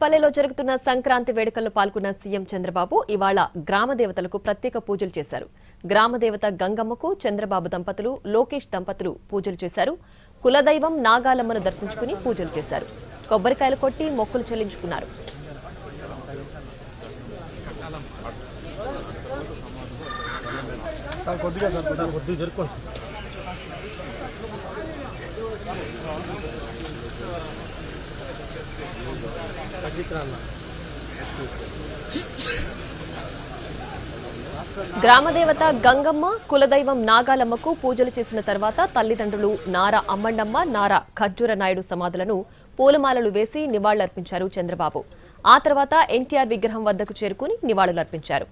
పల్లెలో జరుగుతున్న సంక్రాంతి వేడుకల్లో పాల్గొన్న సీఎం చంద్రబాబు ఇవాళ గ్రామ దేవతలకు ప్రత్యేక పూజలు చేశారు. గ్రామ దేవత గంగమ్మకు చంద్రబాబు దంపతులు, లోకేష్ దంపతులు పూజలు చేశారు. కులదైవం నాగాలమ్మను దర్శించుకుని పూజలు చేశారు. కొబ్బరికాయలు కొట్టి మొక్కులు చెల్లించుకున్నారు. గ్రామదేవత గంగమ్మ, కులదైవం నాగాలమ్మకు పూజలు చేసిన తర్వాత తల్లిదండ్రులు నారా అమ్మండమ్మ, నారా ఖర్జూర నాయుడు సమాధులను పూలమాలలు వేసి నివాళులర్పించారు చంద్రబాబు. ఆ తర్వాత ఎన్టీఆర్ విగ్రహం వద్దకు చేరుకుని నివాళులర్పించారు.